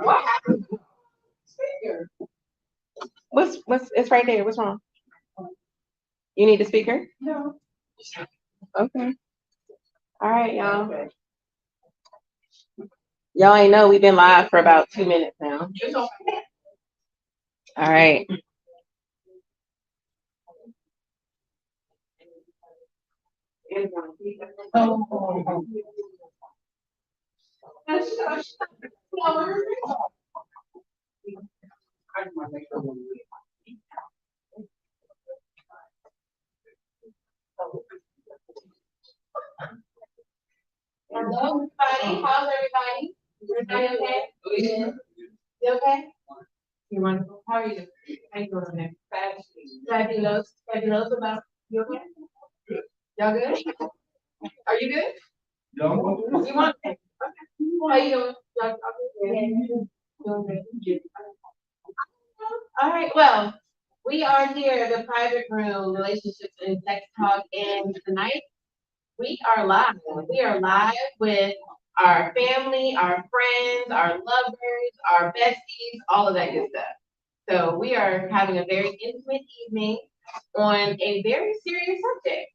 What happened? What's it's right there. What's wrong? You need the speaker? No. Okay. All right, y'all. Y'all ain't know we've been live for about 2 minutes now. All right. Hello, everybody. How's everybody? Everybody okay? You okay? You wonderful. How are you? How you doing, man? Fabulous. Fabulous about you okay? Y'all good? Are you good? No. You want? Okay. How you doing? Y'all good? Doing good. All right. Well, we are here at the private room, relationships and sex talk, and tonight we are live. We are live with our family, our friends, our lovers, our besties, all of that good stuff. So we are having a very intimate evening on a very serious subject,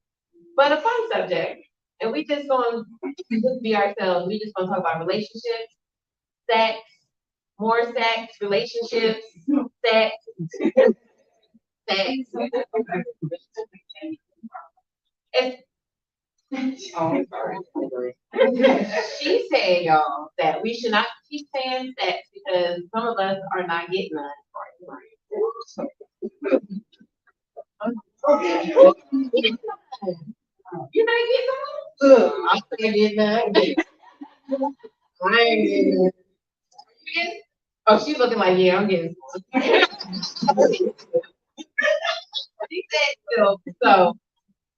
but a fun subject. And we just gonna just be ourselves. We just gonna talk about relationships, sex, more sex, relationships, sex, sex. It's oh, sorry. She said, y'all, that we should not keep saying sex because some of us are not getting none. You're not getting none? I'm gonna get none. I ain't getting none. You get- Oh, she's looking like, yeah, I'm getting some. She said so. So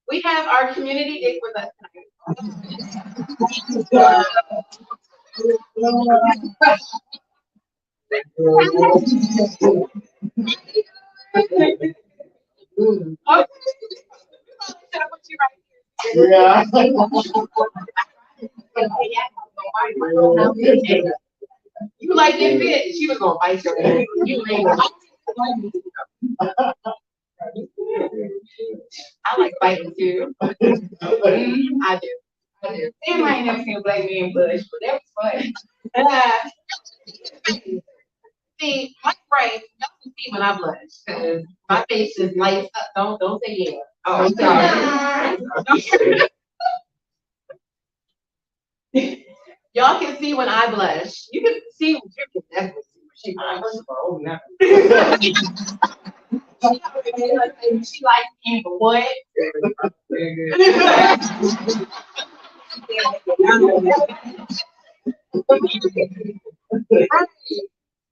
we have our community dick with us tonight. Oh, should I put you right Yeah. here? You like it, bitch? She was gonna bite your ass. You ain't. I like biting too. I do. I do. Sam, I ain't never seen a black man blush, but that was funny. See, my right, y'all can see when I blush, because my face just lights up. Don't say yeah. Oh, I'm sorry. Y'all can see when I blush. You can see. You can definitely see when she blush. Oh, no. She likes me for what?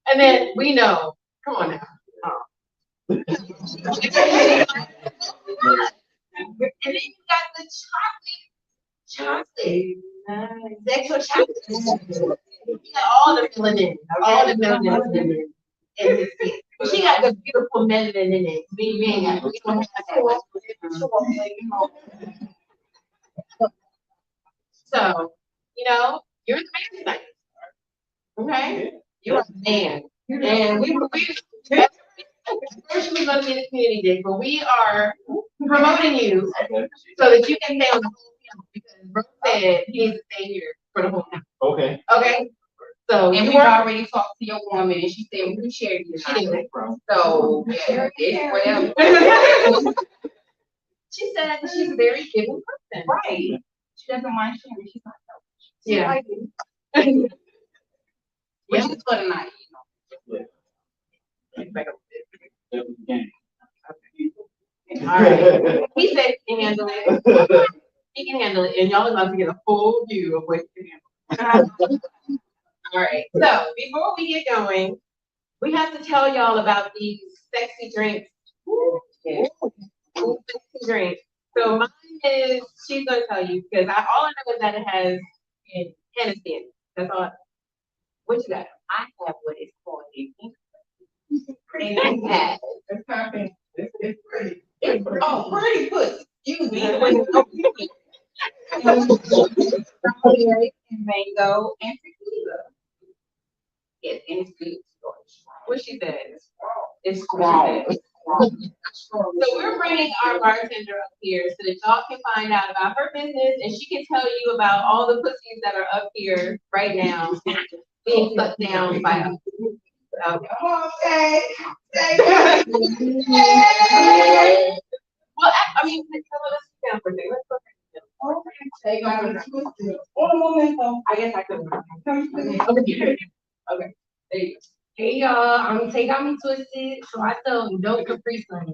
And then we know. Come on now. And then you got the chocolate. Sexual chocolate. You got all the melanin. All the melanin in his skin. But she got the beautiful melanin in it. We ain't got we don't have that. So, you're the man tonight. Okay? You're a man. And first we're going to be in the community day, but we are promoting you so that you can stay on the whole panel because Brooke said he needs to stay here for the whole panel. Okay. Okay? So and we've already talked to your woman, and she said we share you. She didn't. So yeah, it's whatever. She said she's a very giving person. Right. She doesn't mind sharing. She's not selfish. Yeah. Which is for the night, All right. He said he can handle it. He can handle it, and y'all are about to get a full view of what he can handle. All right. So before we get going, we have to tell y'all about these sexy drinks. Sexy drinks. So mine is she's gonna tell you because all I know is that it has Hennessy in it. That's all. What you got? I have what is called a pink And I had. It's pretty. Oh, pretty pussy. Excuse me. The way you go. Strawberry and mango and tequila. Yes, and it's good. What she said? It's strong. So we're bringing our bartender up here so that y'all can find out about her business and she can tell you about all the pussies that are up here right now being sucked down by us. Come on, say. Well, I mean, let's sit down for a second. Let's go. Un momento. I guess I could. Okay. Okay. There you go. Hey y'all, I'm Take Got Me Twisted. So I sell dope Capri Sun.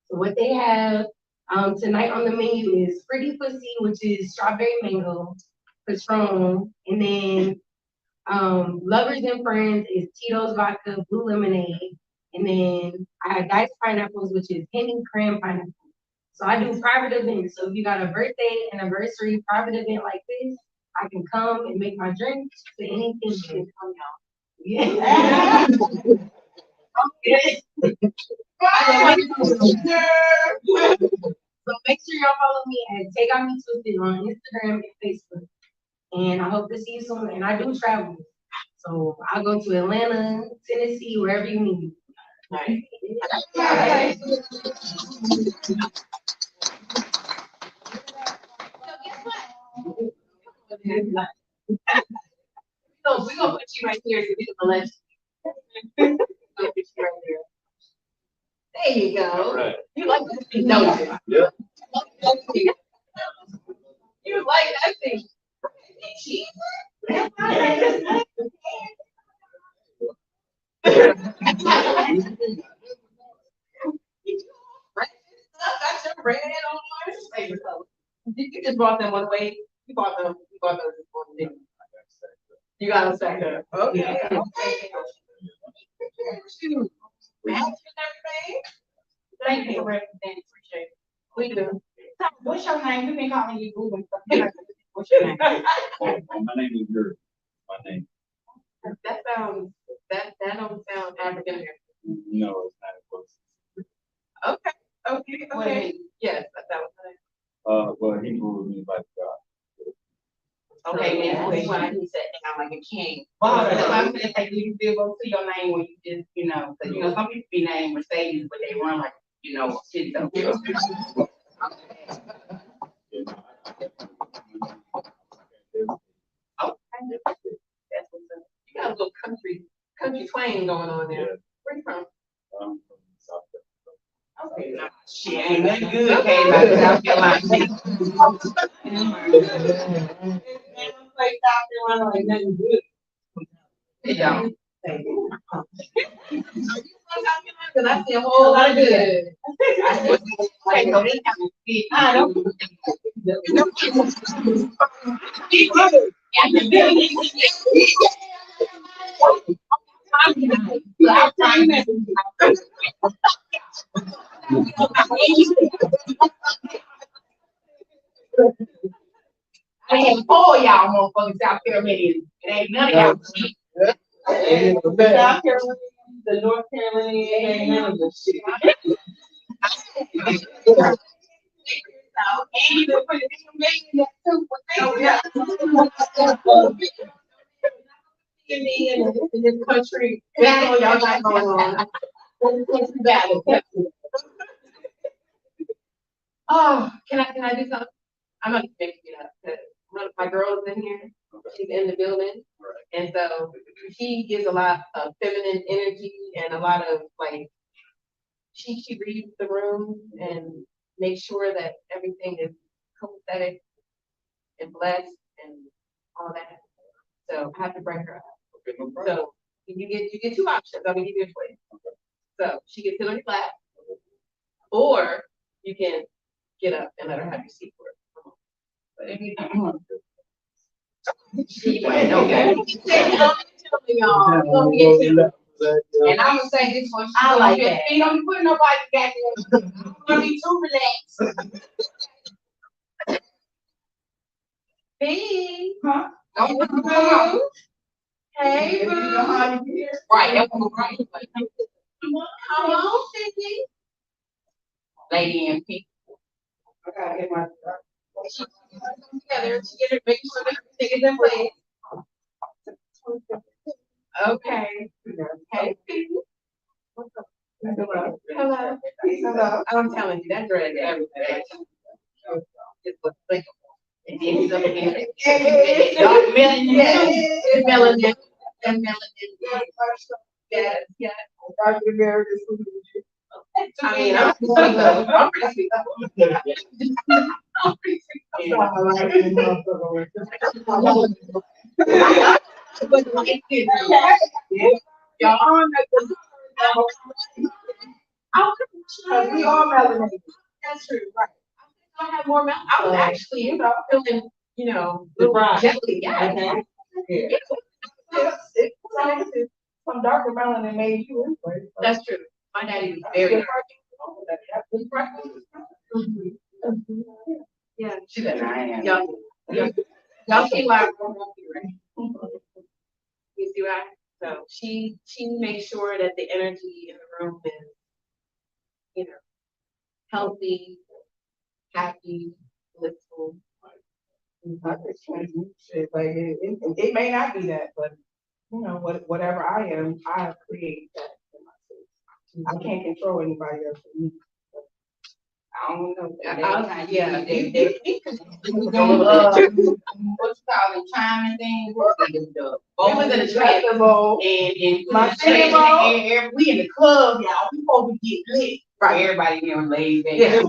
So what they have tonight on the menu is Pretty Pussy, which is strawberry mango, Patron, and then Lovers and Friends is Tito's vodka, blue lemonade, and then I have diced pineapples, which is Henny Cran pineapple. So I do private events. So if you got a birthday, anniversary, private event like this, I can come and make my drink. So anything you can come out. Yeah. Okay. So make sure y'all follow me at Take Got Me Twisted on Instagram and Facebook. And I hope to see you soon. And I do travel. So I'll go to Atlanta, Tennessee, wherever you need me. All right. So guess what? So we're gonna put you right here to be the legend. We'll put you right there. There you go. All right. You like that thing, don't you? Yeah. You like that thing. Cheese? Got your red on. You just brought them one way. You bought them. You bought those this morning, didn't you? You got them stacked up. Okay. Okay. Shoot. Match and everything. Thank you for representing. Appreciate it. We do. What's your name? We've been calling you Boo and stuff. What's your name? My name is Yuri. My name. That sounds, that don't sound African American. No, it's not close. Okay, okay, okay. Yes, that was Well, he ruled me like God. Okay, Yeah. that's why he said I'm like a king. Wow, that's why I'm saying like you still go to your name when you just, cause some people be named Mercedes, but they run like, shit though. Yeah, That's what's up. You got a little country twang going on there. Yeah. Where you from? I'm from South Carolina. Okay, nah. Shit, ain't nothing good came out of South Carolina. Like South Carolina, like nothing good. Yeah. Cause I see a whole lot of good. Okay, so they have a big. I don't. I ain't for y'all motherfucking South Carolinians. It ain't none of y'all shit. South Carolina, the North Carolina, ain't none of the shit. Ain't even put it in the In this country, battle y'all got going on. Country battle. Oh, can I do something? I'm gonna make it up, 'cause one of my girls in here, she's in the building. And so she gives a lot of feminine energy and a lot of like, she reads the room and makes sure that everything is copacetic and blessed and all that. So I have to bring her up. Okay, no problem. So you get two options. I'm gonna give you a choice. So she can sit on your lap, or you can get up and let her have your seat for it. But if you she might know that. Y'all, we gonna get to it. And I'm gonna say this one. I like that. You don't put nobody back there. I'm gonna be too relaxed. B. Huh? Don't put Come on. Hey, You know boo. how you feel? Right, that's what right. Come on, Cindy. Lady and P. I gotta get my. Together, make sure that everything is in place. Okay. Hey, people. Hello. Hello. Hello. I'm telling you, that girl is everything. It's unthinkable. And then he's up against it. Dark melanin. Melanin. And melanin. Yes, yes. Dr. Rivera, this is you. I mean, I'm pretty sweet. I'm pretty sweet. But like this. Y'all on Cause we all melanated. that's true, right. I have more mouth. I was actually, feeling, Right. jelly, yeah. Yeah. It's some darker melanin made you anyway. That's true. My daddy was very. Yeah. She said, I am. Y'all see why I'm going up here, right? You see why? So she makes sure that the energy in the room is, healthy, happy, blissful. It may not be that, but whatever I am, I create that in my space. I can't control anybody else. I don't know. Yeah. What's called time and things. We was in a trance. Festival. And My trance, festival. and we in the club, y'all. We supposed to get lit. Right. Everybody in there laid back. Yeah.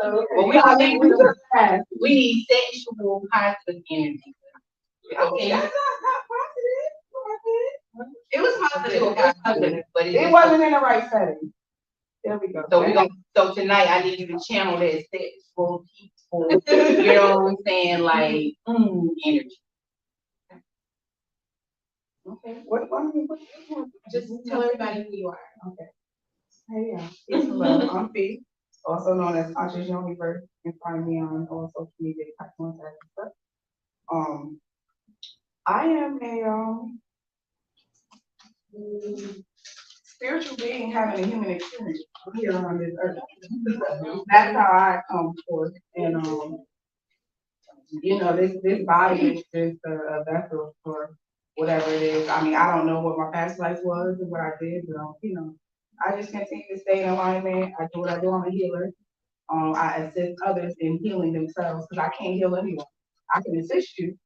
Well, we all think we need sexual positive energy. Okay. That's not positive. It was positive, but It wasn't in the right setting. There we go. So tonight I need you to channel that sexual, peaceful, you know what I'm saying, like energy. Okay. Just tell everybody who you are. Okay. Hey, yeah. Peace and love. I'm Fee, also known as Conscious Universe. You can find me on all social media platforms and stuff. I am a spiritual being having a human experience here on this earth. That's how I come forth. And this body is just a vessel for whatever it is. I mean, I don't know what my past life was and what I did, but I just continue to stay in alignment. I do what I do. I'm a healer. I assist others in healing themselves because I can't heal anyone. I can assist you.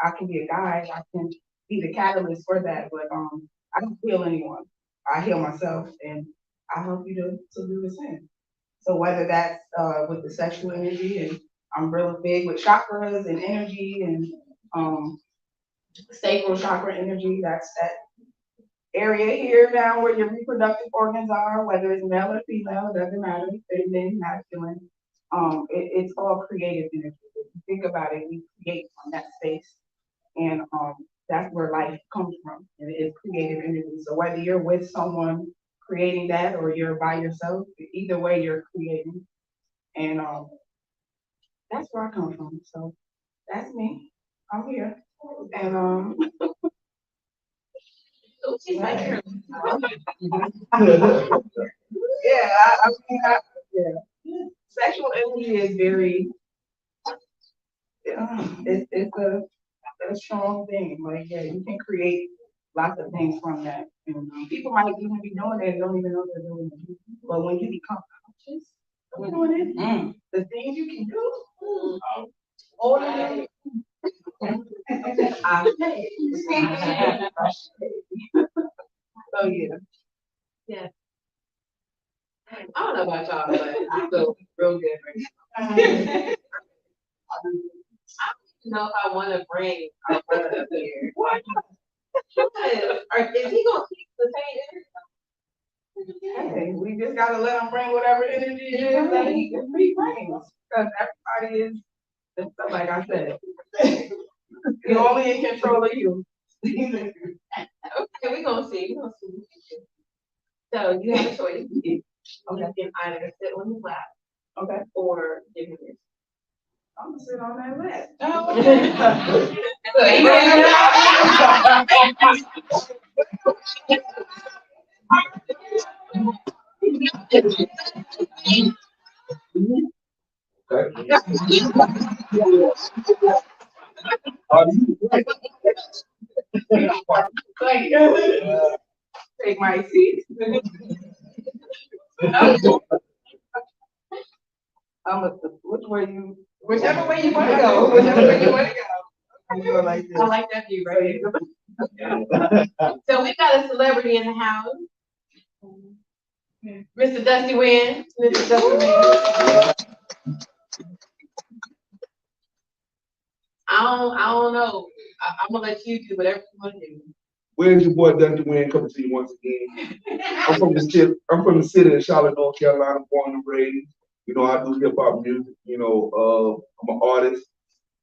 I can be a guide. I can be the catalyst for that, but I don't heal anyone. I heal myself, and I help you to do the same. So whether that's with the sexual energy, and I'm really big with chakras and energy and sacral chakra energy. That's that area here now where your reproductive organs are, whether it's male or female, doesn't matter, feminine, masculine. It's all creative energy. If you think about it, we create from that space. And that's where life comes from. And it is creative energy. So whether you're with someone creating that or you're by yourself, either way you're creating. And that's where I come from. So that's me. I'm here. And She's like her. yeah, yeah. Sexual energy is very, it's a strong thing. Like, yeah, you can create lots of things from that. And people might even be doing it and don't even know they're doing it. But when you become conscious of doing it, the things you can do, all of it. So yeah. Yeah. I don't know about y'all, but I feel real good right now. I don't know if I want to bring our brother up here. Why Is he gonna keep the same energy? Hey, we just gotta let him bring whatever energy it is that he brings. Because everybody is, like I said, you're only in control of you. Okay, we're gonna see. So you have a choice. You can either sit on his lap, Okay. or give him this. I'm gonna sit on that list. Oh, okay. Okay. Are you? Take my seat. Which way you? Whichever way you wanna go, whichever way you wanna go. I go like this. I like that view right here. So we got a celebrity in the house. Mr. Dusty Wynn, Mr. Dusty Wynn. I don't know. I'm gonna let you do whatever you wanna do. Where's your boy Dusty Wynn coming to you once again? I'm from the city of Charlotte, North Carolina, born and raised. You know, I do hip hop music. You know, I'm an artist.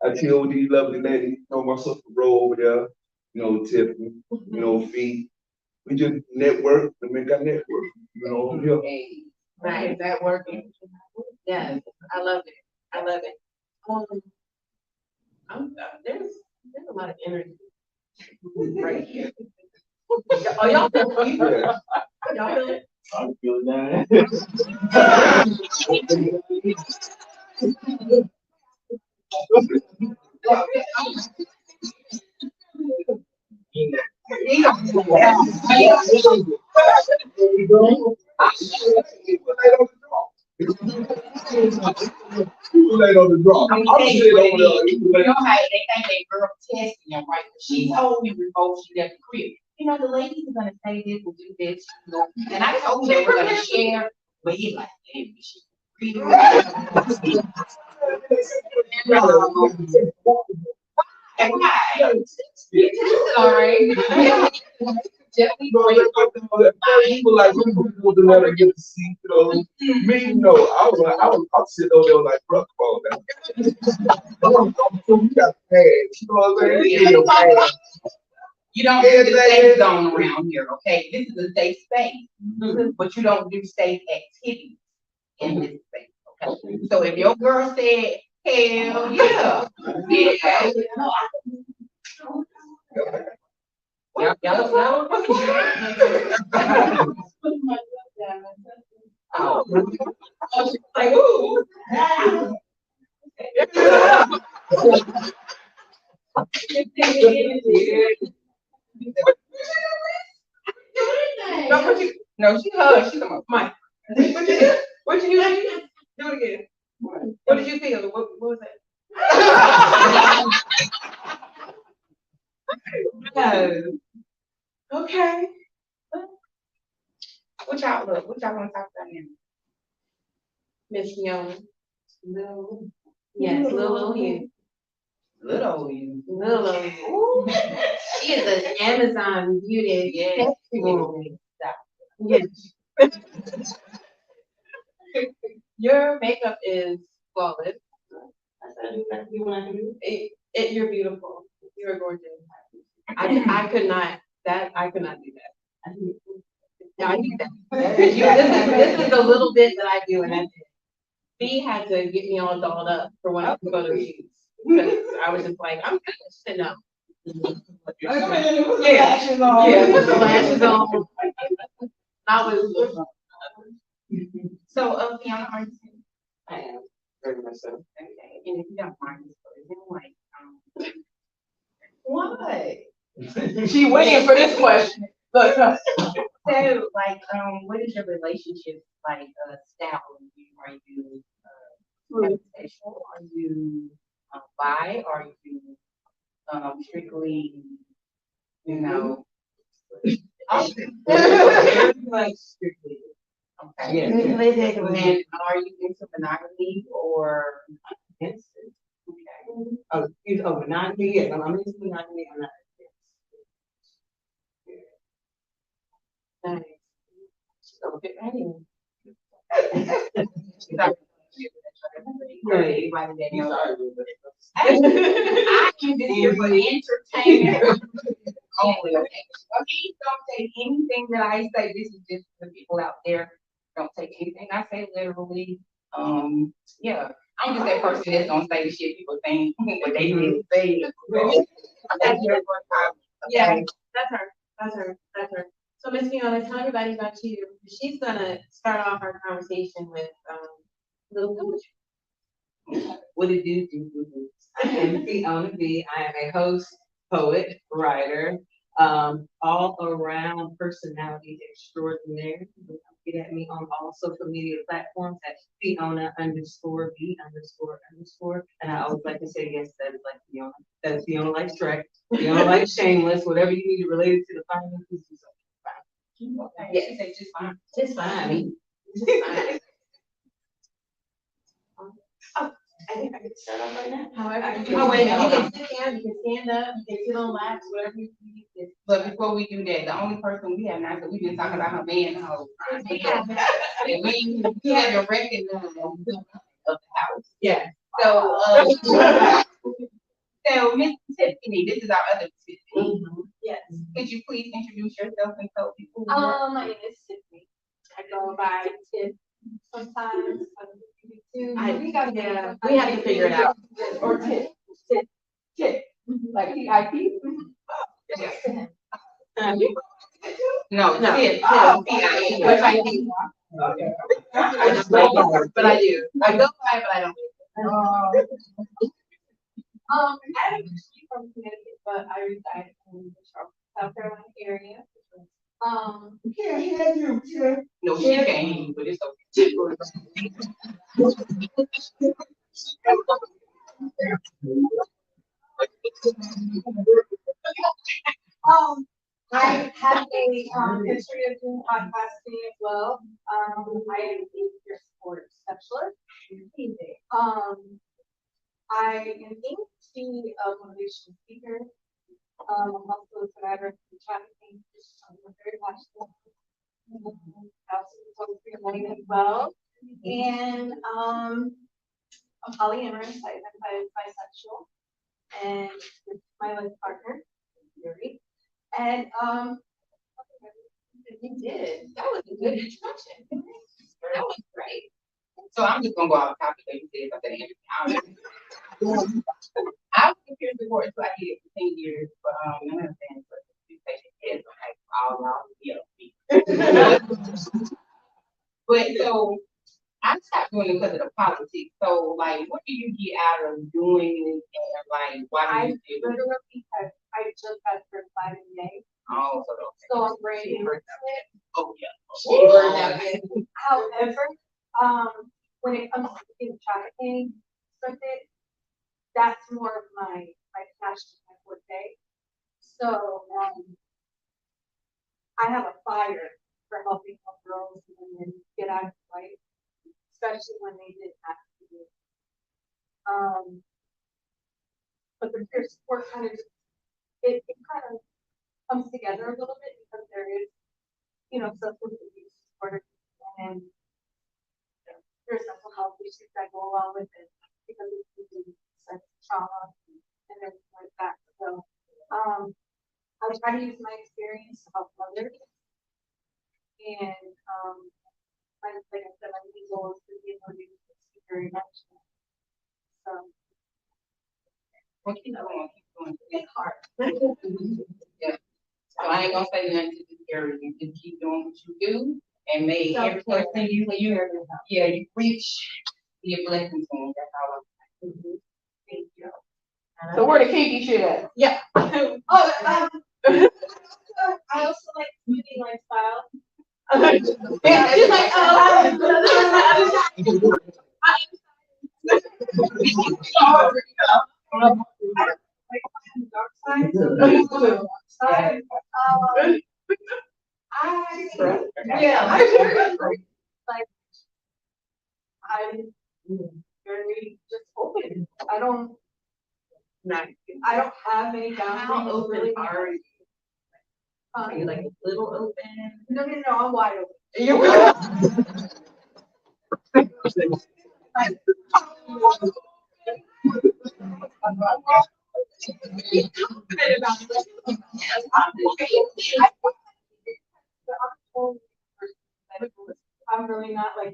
I chill with these lovely ladies. You know, my sister Ro over there. You know, Tiffany. You know, Fee. We just network and make our network. You know, yeah. Right, is that working? Yes, I love it. I love it. There's a lot of energy right here. Oh, y'all feel it? Yeah. Y'all feel it? I'm feeling that. Too late on the draw. I'm sitting over there. You know how they think they girl testing them, right? She told me before she left the crib, you know, the ladies are gonna say this and do this, you know, and I told them they were gonna share, but he's like, damn, she pretty. And right. All right. Definitely great. People like we want to let her get to see, you know. Me, no, I'm sitting over there like, bro, come on now. So we got pads, you know what I'm saying? Yeah, You don't do the safe zone around here, okay? This is a safe space, but you don't do safe activities in this space, okay? So if your girl said, hell yeah, yeah. Y'all. Oh, she's like, ooh. No, she hugged. She's like, Mike. What you do? Do it again. What did you feel? What was that? No. Okay. What y'all look? What y'all want to talk about now? Miss Fiona. Lil. Yes, Lil you. Little you. Lil you. She is an Amazon beauty. Yes. Yes. Your makeup is flawless. You're beautiful. You're gorgeous. I could not do that. I do that. This is a little bit that I do, and that's it. B had to get me all dolled up for when I go to shoots because I was just like, I'm good. She said no. Lashes on. Yeah, put the lashes on. I was. So, Fiona, are you? I am. Very much so. Okay, and if you don't mind, then like, Why? She waiting for this question. Look. so, like, what is your relationship like, style with you? Are you, heterosexual? Are you, bi? Are you, strictly, you know? Like strictly. Okay. Yeah. And are you into monogamy or? Yes. Okay. Monogamy, yes, I'm into monogamy, I'm not. Nice. So get ready. I'm sorry. I can just here for entertainment only, okay? Please don't take anything that I say, this is just for the people out there. Don't take anything I say literally. Yeah, I'm just that person that's gonna say the shit people think, but they didn't say it. Yeah, that's her. So Miss Fiona, tell everybody about you. She's gonna start off our conversation with, little poetry. What it do. I am Fiona B. I am a host, poet, writer, all around personality extraordinaire. Get at me on all social media platforms at Fiona_B___. And I always like to say, yes, that is like Fiona. That is Fiona like Shrek, Fiona like Shameless, whatever you need to relate it to the finances. Okay, Yes. she said just fine. Just fine. Just fine. I think I could start off right now. However, Oh, wait, you hold can on. sit down, you can stand up, you can sit on laps, whatever you need. But before we do that, the only person we have not, we've been talking about her man the whole time. Yeah. And we haven't recognized of the house. Yeah. So, so Miss Tiffany, this is our other Tiffany. Yes. Could you please introduce yourself and tell people who you are? My name is Tiffany. I go by Tiff sometimes. Yeah, we have to figure it out. Or Tiff. Like T-I-P? No, No. Tiff, Oh. T-I-P. Which I do. I just go by it, but I do. I go by it, but I don't. I'm actually from Connecticut, but I reside in the South Carolina area. No, she can't hear you, but it's okay. I have a history of doing podcasting as well. I am a peer support specialist. I am able to be a motivational speaker. I'm also a survivor of trafficking. I'm very passionate. I also do poetry and writing as well. And I'm polyamorous. I identify as bisexual. And with my life partner, Yuri. And you did. That was a good introduction. That was great. So I'm just gonna go off topic like you said something. I was a peer support, so I did it for 10 years, but none of the things, but you say kids, like all y'all, But so I stopped doing it because of the politics. So like, what do you get out of doing it, and like, why do you do it? Literally have, I just got certified in May, Oh, so I'm ready to it. Oh, yeah. However, when it comes to being trafficking, something, that's more of my passion, my forte. So, I have a fire for helping young girls and women get out of life, especially when they didn't have to do it. But the peer support kind of, it kind of comes together a little bit because there is, substance abuse disorder and there's mental health issues that go along with it because it's such trauma and everything like that. So, I try to use my experience to help others. And, like I said, my main goal is to be able to do this very much. So. Well, keep going. It's hard. Yeah. So I ain't gonna say nothing to this area. You just keep doing what you do, and may every person you reach be a blessing to them. That's all I'm saying. Thank you. So where the kinky shit at? Yeah. I also like smoothie lifestyle. It's like, dark side. I'm very just open. I don't have any boundaries. How open really. are you? Are you like a little open? No, I'm wide open. You will. I'm really not like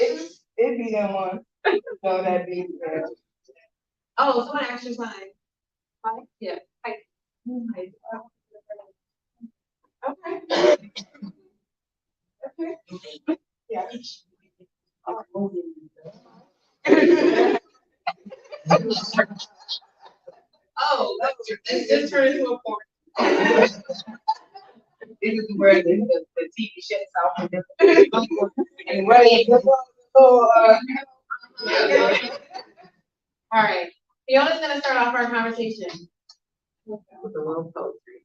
it's It'd be that one. No, that'd be. Oh, someone actually signed. Hi? Yeah. Hi. Hi. Okay. Okay. Yeah. Oh, this just turned into a porn. This is where the TV shuts off and running. All right. Fiona's gonna start off our conversation. With a little poetry.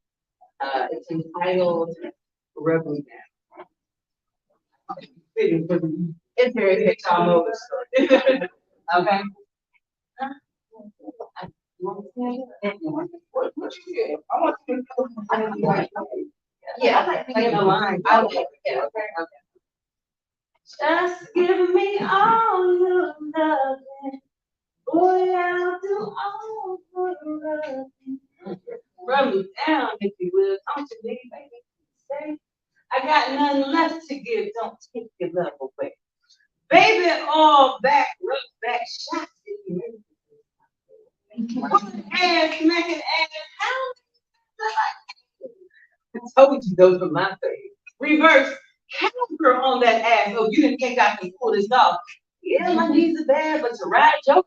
It's entitled Rub Me Down. It's very good, y'all know the story. Okay? What you feel? I want you to know. Yeah, I like to get a line. I like it. Yeah, okay. Just give me all your loving. Boy, I'll do all for the loving. Rub me down if you will. Don't you leave, baby. Say, I got nothing left to give. Don't take your love away. Baby, all back, rub back, shots if you ass, smacking ass. How? I told you those were my favorite. Reverse counter on that ass. Oh, you didn't think I can pull this off. Yeah, my knees are bad, but to ride your ass,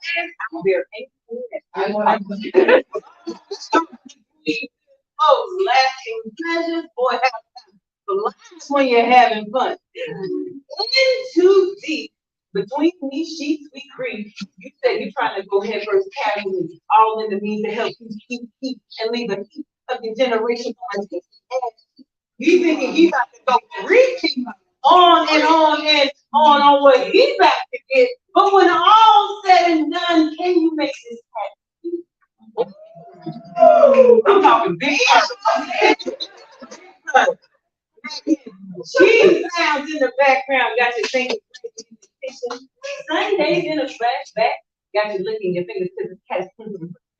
I'm very angry. Oh, laughing pleasures, boy, have fun. The lines when you're having fun. In too deep. Between these sheets we creep. You said you're trying to go head first casually, all in the means to help you keep, and leave a heap of your generation on his ass. You thinking he about to go reaching on and on what he about to get. But when all said and done, can you make this happen? I'm talking big. Cheese sounds in the background got you thinking. Sundays in a flashback got you licking your fingers to the cat's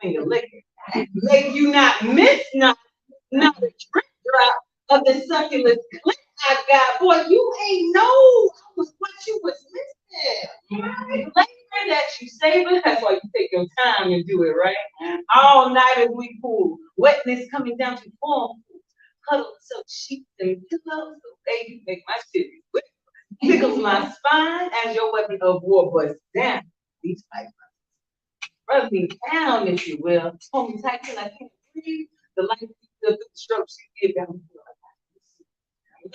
finger licking. Make you not miss not a drip drop of the succulent clip I got. Boy, you ain't know what you was missing. Later that you savor, that's why you take your time and do it, right? All night as we pool, wetness coming down to form. Huddled so sheets and pillows, so baby make my titties wet. Tickles my spine as your weapon of war busts down. These fight rub me down, if you will. Hold me tight till I can't breathe. The light the strokes you give down.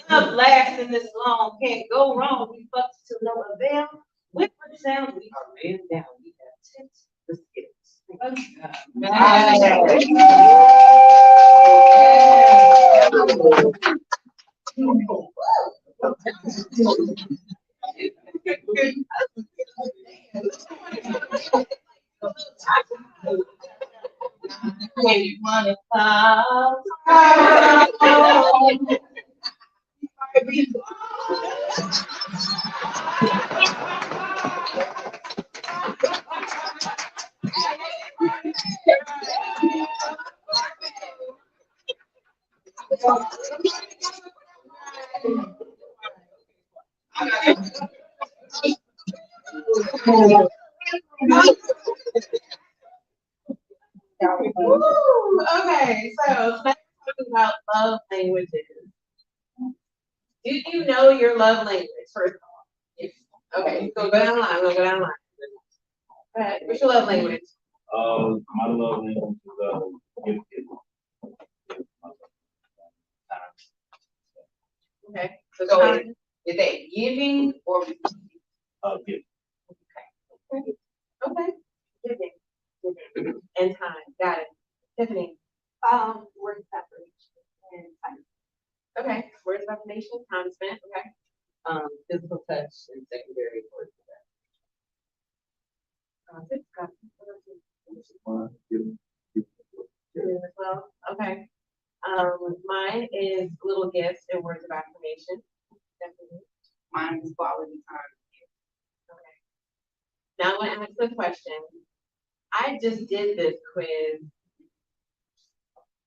Love lasts in this long, can't go wrong. We fucked to no avail. With the sound, we are ran down. We have tips the skips. When you wanna fall, Woo! Okay, so let's talk about love languages. Do you know your love language, first of all? Yes. Okay, so go down the line, we'll go down the line. Go ahead, what's your love language? My love language is Okay, so So go is that giving or gift. Okay. Giving. And time, got it. Tiffany. Word separation and time. Okay, words of affirmation, time spent, okay. physical touch and secondary words As well, okay. Mine is little gifts and words of affirmation. Definitely. Mine is quality time. Okay. Now I'm gonna ask the question. I just did this quiz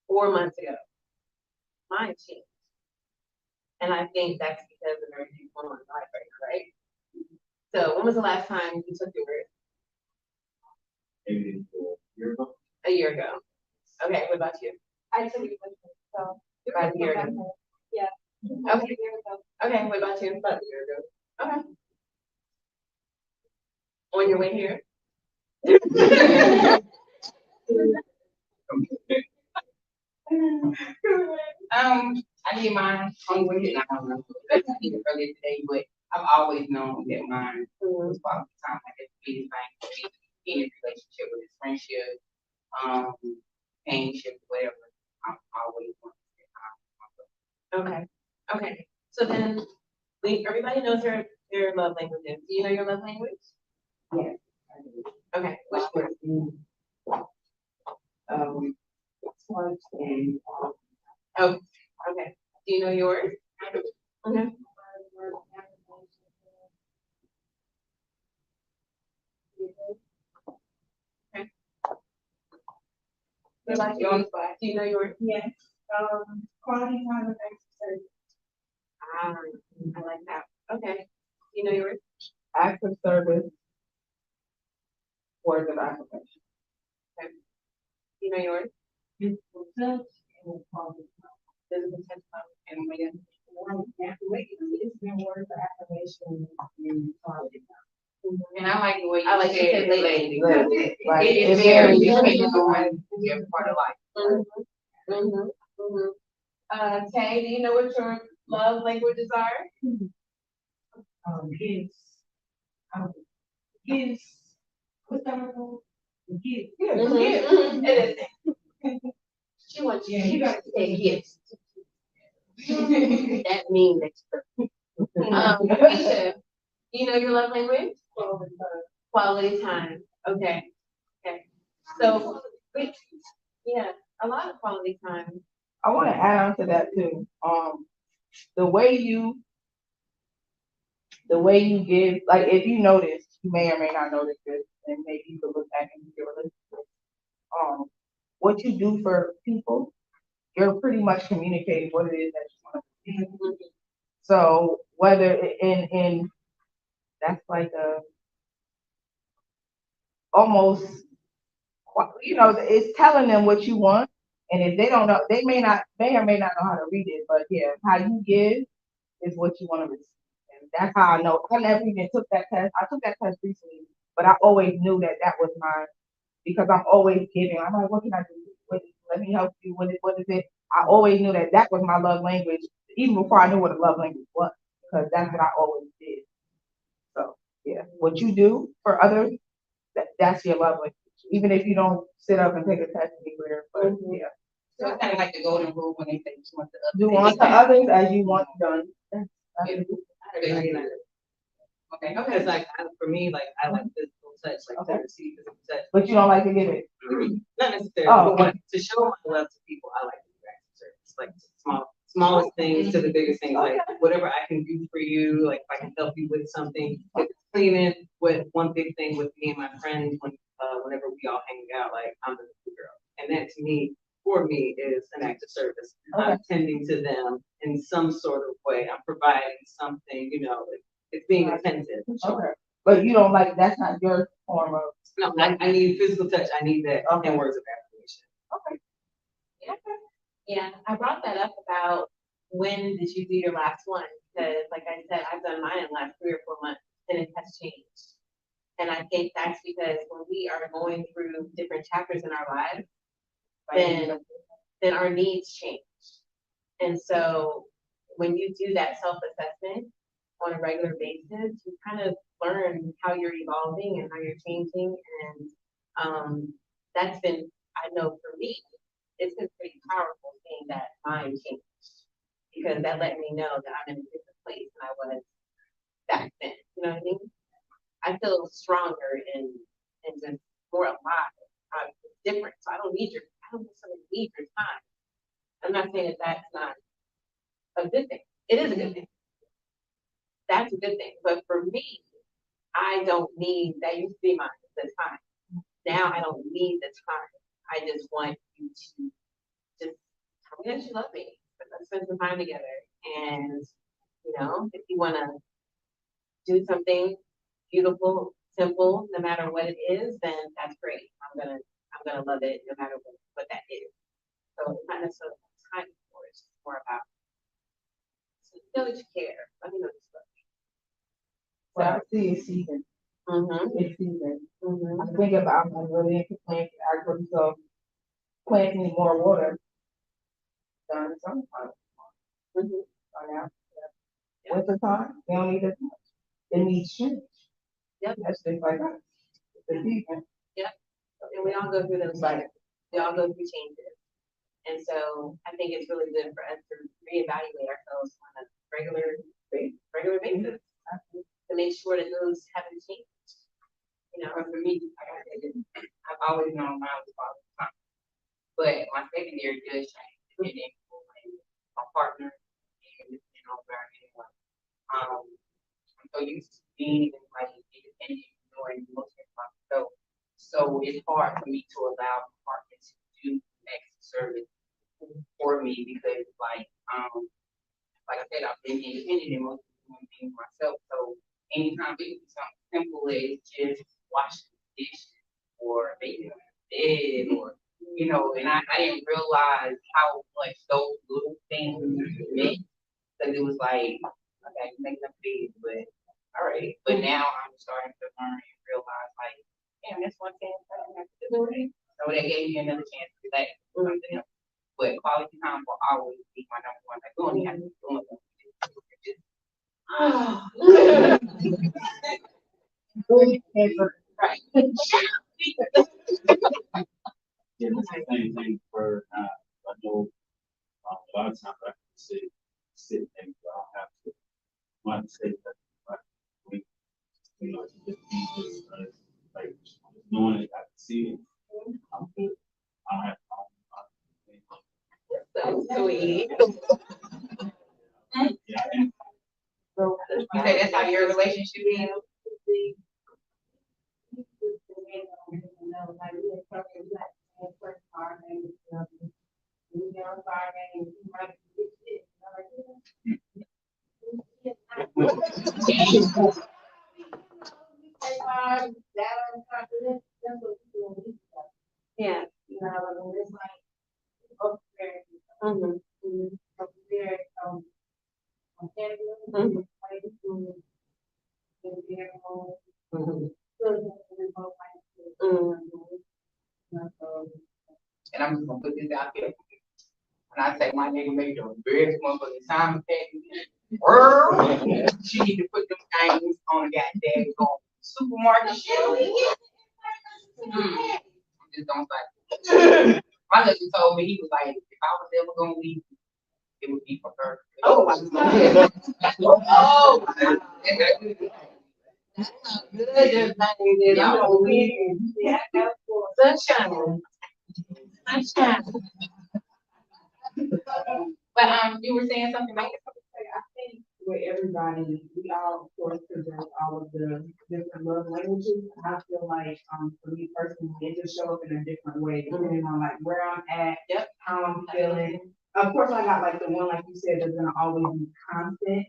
4 months ago. Mine changed. And I think that's because of everything going on in life, right? So when was the last time you took yours? Maybe a year ago. A year ago. Okay, what about you? I took it with me, so. About a year ago. Yeah. Okay. Okay, what about you? About a year ago. Okay. On your way here? I did mine on the way here. I don't know. I did it earlier today, but I've always known that mine was quality time. Like it's the biggest thing for me. Any relationship, with his friendship, companionship, whatever. I'm always want to spend time with my Okay, okay. So then, everybody knows their love languages. Do you know your love language? Yes. Okay, which one? Touch and, Oh, okay. Do you know yours? Okay. What about you? Do you know yours? Yes, quality time with exercise. Ah, I like that. Okay. Do you know yours? acts of service, words of affirmation. Do you know yours? Physical touch and quality Physical touch. And when time. It's been words of affirmation and quality time. And I like the way I like you you said said lady. lady. Like, It is it's very very dependent on your part of life. Tay, do you know what your love languages are? Gifts. Gifts. What's that word? Gifts. It is. She wants Yeah, you got to say gifts. That means extra. Keisha, do you know your love language? Quality time. Okay. Okay. So, yeah, a lot of quality time. I want to add on to that too. The way you give, like if you notice, you may or may not notice this, and maybe you could look back and your relationship. What you do for people, you're pretty much communicating what it is that you want to do. So whether in that's like a almost, it's telling them what you want, and if they don't know, they may or may not know how to read it, but yeah, how you give is what you want to receive. And that's how I know. I never even took that test. I took that test recently, but I always knew that that was mine because I'm always giving. I'm like, what can I do? Let me help you. What is it? I always knew that that was my love language, even before I knew what a love language was, because that's what I always did. So yeah, what you do for others, that's your love language. Even if you don't sit up and take a test anywhere, but yeah. So it's kind of like the golden rule when they say you want the Do unto others as you want done. Okay, because like, for me, like, I like physical touch, like, Okay. to receive physical touch. But you don't like to give it. Not necessarily, Oh, but to show my love to people, I like to do acts of service, like smallest things to the biggest things, like whatever I can do for you, like if I can help you with something. If it's cleaning, with one big thing with me and my friends, whenever we all hang out, like I'm the cool girl. And that to me, for me, is an act of service. I'm tending to them in some sort of way. I'm providing something, it's being attentive. Okay. But you don't like, that's not your form of. No, I need physical touch. I need that in words of affirmation. Okay. Yeah, I brought that up about when did you do your last one? Because like I said, I've done mine in the last 3 or 4 months and it has changed. And I think that's because when we are going through different chapters in our lives, then our needs change. And so when you do that self-assessment on a regular basis, you kind of learn how you're evolving and how you're changing. And that's been, I know for me, it's been pretty powerful seeing that mind change because that let me know that I'm in a different place than I was back then. You know what I mean? I feel stronger and just more alive. It's different. So I don't necessarily need your time. I'm not saying that that's not a good thing. It is a good thing. That's a good thing. But for me, I don't need, that used to be the time. Now I don't need the time. I just want you to just tell me that you love me. Let's spend some time together. And, if you want to do something, beautiful, simple, no matter what it is, then that's great. I'm gonna love it no matter what that is. So it's not necessarily time for it, it's more about know that you care. Let me know this stuff. What I see is season, Mm-hmm. it's season. Mm-hmm. I think about, I'm really into plants, I really so plants need more water. During the summertime. Mm-hmm. Right now. Winter time, they don't need as much. They need change. Yep. That's just like that. It's the season. And we all go through those cycles. We all go through changes. And so I think it's really good for us to reevaluate ourselves on a regular basis to make sure that those haven't changed. You know, For me, like I said, I've always known mine was father time. But my secondary does change depending on my partner and depending on where anyone. I'm so used to being like independent, doing most of myself. So it's hard for me to allow my partner to do extra service for me because like I said, I've been independent and most of doing things myself. So anytime we do something simple as just washing the dishes or making a bed or and I didn't realize how much those little things meant because it was like, okay, make a bed, but all right. But now I'm starting to learn and realize like, damn, that's one thing I don't have to do. Right? So that gave me another chance to relax or something else. But quality time will always be my number one. Like, we only have to do it. Right. Yeah, it's the same thing for, I know, a lot of times I can sit and I don't have to, want to say that, like, it's just easy, like, knowing it, I can see it, I'm good. I don't have to. so sweet. Yeah, and You say that's how your relationship is? Yeah. Mm-hmm. And I'm just gonna put this out there. And I take my nigga made the best motherfucking time she need to put them things on the goddamn supermarket shelf. Just don't say. My husband told me he was like, if I was ever gonna leave, it would be for her. Oh, wow. Oh, that's not good. Good. I'm gonna leave. Sunshine. Sunshine. But you were saying something like I think with everybody, we all, of course, possess all of the different love languages. I feel like, for me personally, it just show up in a different way, depending on like where I'm at, how I'm feeling. Of course, I got like the one, like you said, that's gonna always be constant,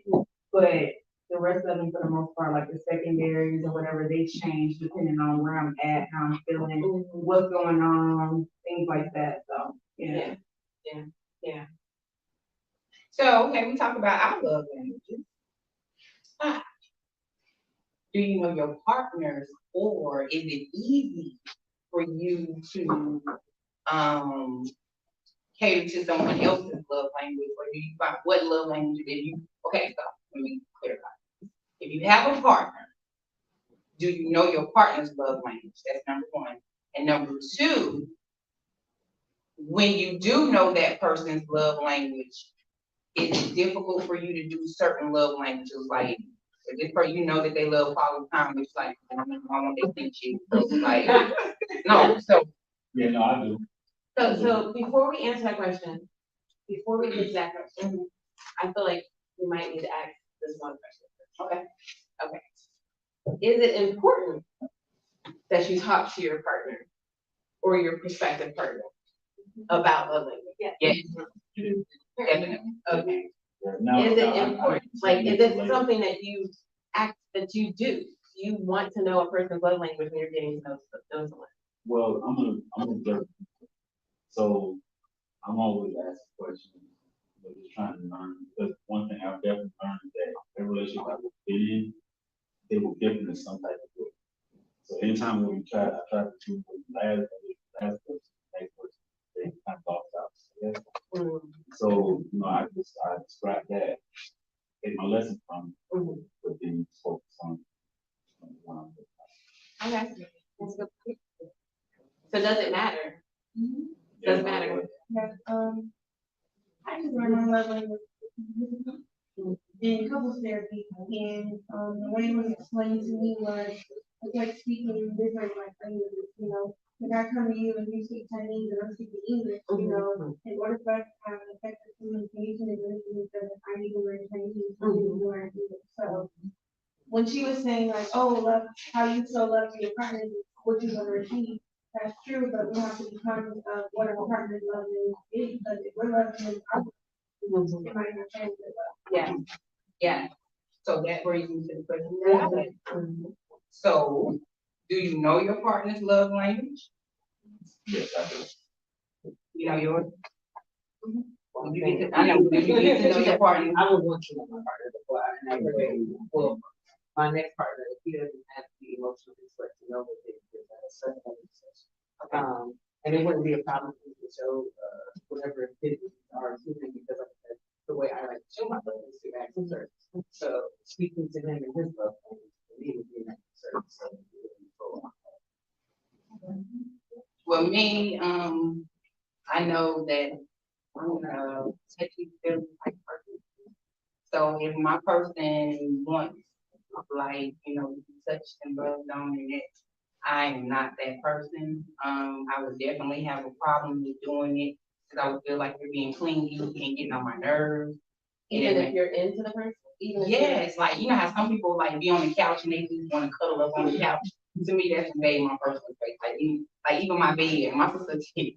but the rest of them, for the most part, like the secondaries or whatever, they change depending on where I'm at, how I'm feeling, what's going on, things like that, so, yeah. so, okay, we talk about our love languages. Do you know your partners, or is it easy for you to cater to someone else's love language, or do you find what love language okay, so let me clarify. If you have a partner, do you know your partner's love language? That's number one. And number two, when you do know that person's love language, is it difficult for you to do certain love languages? Like, if this person, you know that they love quality time, it's like, I want their thing shit. So, like, no, so. yeah, no, I do. So before we answer that question, before we get to that question, I feel like we might need to ask this one question. Okay. Is it important that you talk to your partner or your prospective partner about love language? Yes. Definitely. Okay. No, Is no, it important? Like, is it something that you do? you want to know a person's love language when you're getting to know someone? Well, I'm a jerk. So I'm always asking questions, but just trying to learn. Because one thing I've definitely learned is that every relationship I've been in, they will give me some type of way. So anytime when I try to do what last person, next person, they kind of lost out. Yeah. So, I describe that, take my lesson from it, but then focus on one of the. Okay. That's good. So does it matter? Doesn't matter. Yeah, I just learned my love language in couples therapy, and the way it was explained to me was it's like speaking different languages, Like I come to you and you speak Chinese and I'm speaking English, in order for us to have an effective communication, it really means that I need to learn Chinese, you need to learn English. So when she was saying like, oh, love, how you show love to your partner, is what you're gonna receive. That's true, but we have to be conscious of what our partner's love is, because if we're loving them, it might not change it. Yeah, yeah. So that brings me to the question. So, do you know your partner's love language? Yes, I do. You know yours? I know, do you get to know your partner? I would want to know my partner before I really, well, my next partner, if he doesn't have the emotional distress to know what it is, that's a certain level. And it wouldn't be a problem for me to show, whatever it is, or human, because like I said, the way I like to show my love is through acts of service. So speaking to him in his love language, for me would be an act of service. So, Well, me, I know that I'm a touchy feely type person. So if my person wants, like, to be touched and rubbed on and that, I am not that person. I would definitely have a problem with doing it, because I would feel like you're being clingy and getting on my nerves. Even if you're into the person? Even if you're- Yes, like, how some people like be on the couch and they just wanna cuddle up on the couch. To me, that's invading my personal space. Like even my bed, my sister,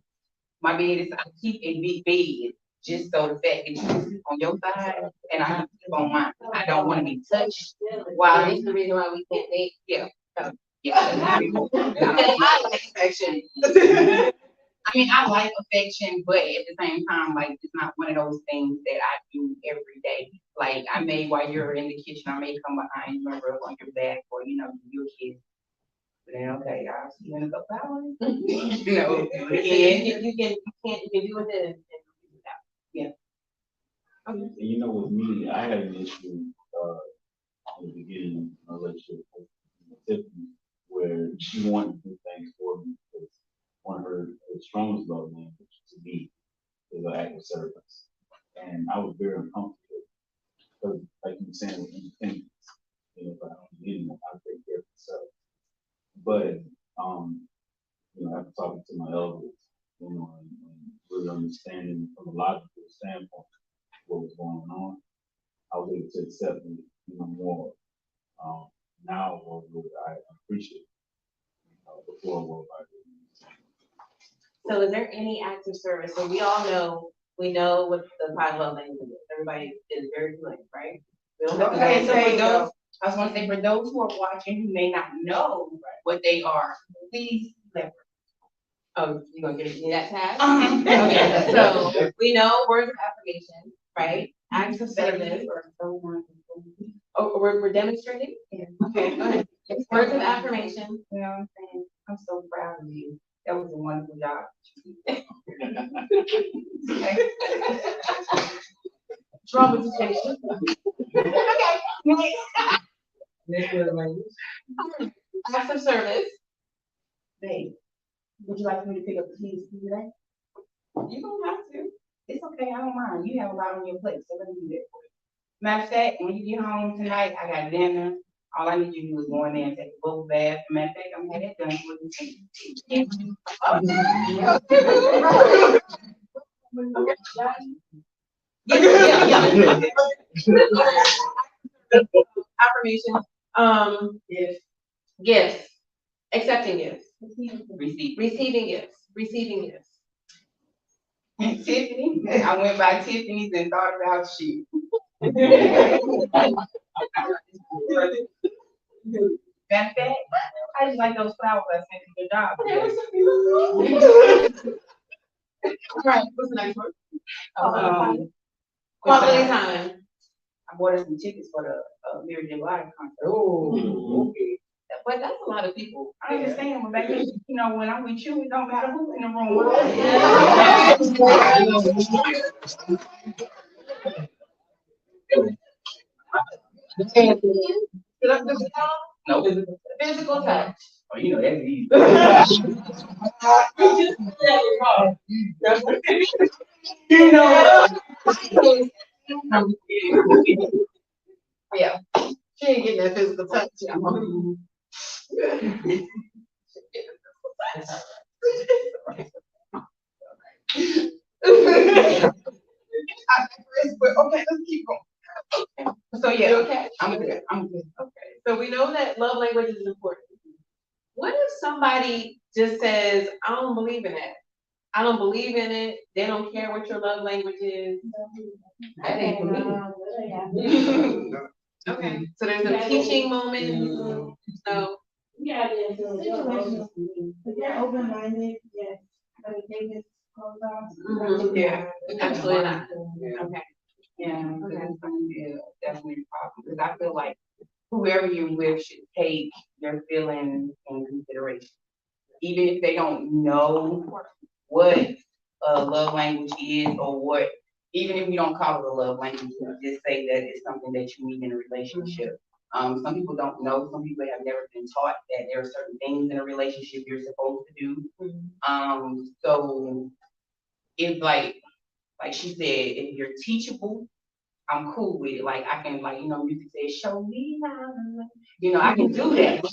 my bed is, I keep a big bed, just so the fact that you can sleep on your side and I can sleep on mine. I don't wanna be touched while That's the reason why we can't date. yeah. I like affection. I mean, I like affection, but at the same time, like, it's not one of those things that I do every day. Like, I may, while you're in the kitchen, I may come behind you and rub on your back, or, give you a kiss. But then, okay, I'll see you in a couple hours. Again. You can do with it and do without. Yeah. And with me, I had an issue, in the beginning of my relationship with Tiffany, where she wanted to do things for me, because one of her strongest love language to me is an act of service. And I was very uncomfortable, because like you were saying, with independence, if I don't need them, I'll take care of myself. But, after talking to my elders, and really understanding from a logical standpoint what was going on, I was able to accept it, more. Now, what I appreciate, before what I did. So is there any acts of service? So we know what the five love languages is. Everybody is very familiar, right? We don't have to Okay, go so into for detail. those, I was gonna say, for those who are watching who may not know what they are, please let. Oh, you gonna give me that task? Uh-huh. Okay, so we know words of affirmation, right? Acts of service. Oh, we're demonstrating? Yeah. Okay, go ahead. Words of affirmation. You know what I'm saying? I'm so proud of you. That was a wonderful job. Dramatization. next word language. Acts of service. Babe, would you like me to pick up the keys for you today? You don't have to. It's okay, I don't mind. You have a lot on your plate, so let me do that for you. Matter of fact, when you get home tonight, I got dinner. All I need you to do is go in there and take a bubble bath. Matter of fact, I'm gonna have that done for you. Affirmation. Gifts. Accepting gifts. Receipt. Receiving gifts. Tiffany, I went by Tiffany's and thought about you. just like those flowers I sent to your job. Right, what's the next one? What's Quality that? time. I bought us some tickets for the Mary J. Blige concert. Oh, okay. But that's a lot of people. I understand, but baby, you know, when I'm with you, it don't matter who's in the room. No. Physical touch. Oh, you know, that's easy. You know. Yeah. She ain't getting that physical touch. Okay, let's keep going. So You yeah, okay? I'm good. Okay, so we know that love language is important. What if somebody just says, I don't believe in it? I don't believe in it. They don't care what your love language is. That ain't for me. Okay, so there's a teaching moment. So, Situational. If you're open-minded, yes, but if they just close off. yeah, absolutely not. Okay. Yeah, because it's gonna be definitely a problem, because I feel like whoever you're with should take your feelings in consideration. Even if they don't know what a love language is or what, even if you don't call it a love language, you just say that it's something that you need in a relationship. Some people don't know, some people have never been taught that there are certain things in a relationship you're supposed to do. So if like she said, if you're teachable, I'm cool with it. Like I can, like, you know, music says, show me how. You know, I can do that.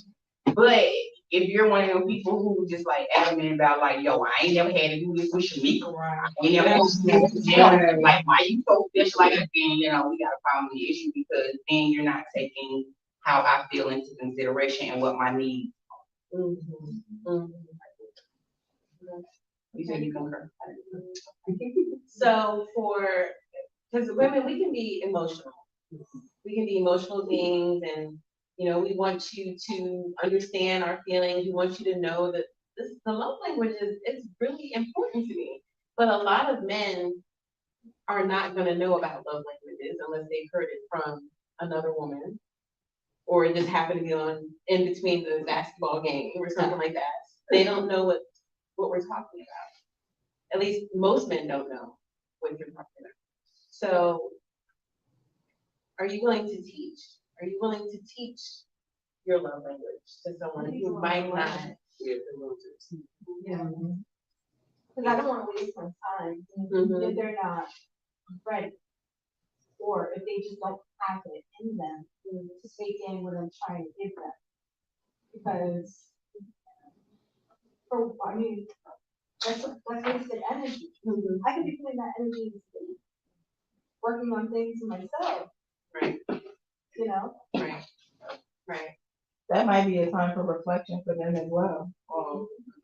But if you're one of them people who just like adamant about like, yo, I ain't never had to do this with Shamika. I ain't never had to do this with Jill. Like, why you so special like that? Then, you know, we got a problem with the issue, because then you're not taking how I feel into consideration and what my needs. You said you concur. So because women, we can be emotional. We can be emotional beings, and, you know, we want you to understand our feelings. We want you to know that the love language is really important to me. But a lot of men are not gonna know about love languages unless they've heard it from another woman, or just happen to be on in between the basketball game or something like that. They don't know what we're talking about. At least most men don't know what you're talking about. So, are you willing to teach? Are you willing to teach your love language to someone who might not? Yeah. Cause I don't wanna waste my time if they're not ready. Or if they just don't have it in them to take in what I'm trying to give them. Because, that's wasted energy. I could be putting that energy into sleep, working on things myself. Right. You know? Right. That might be a time for reflection for them as well.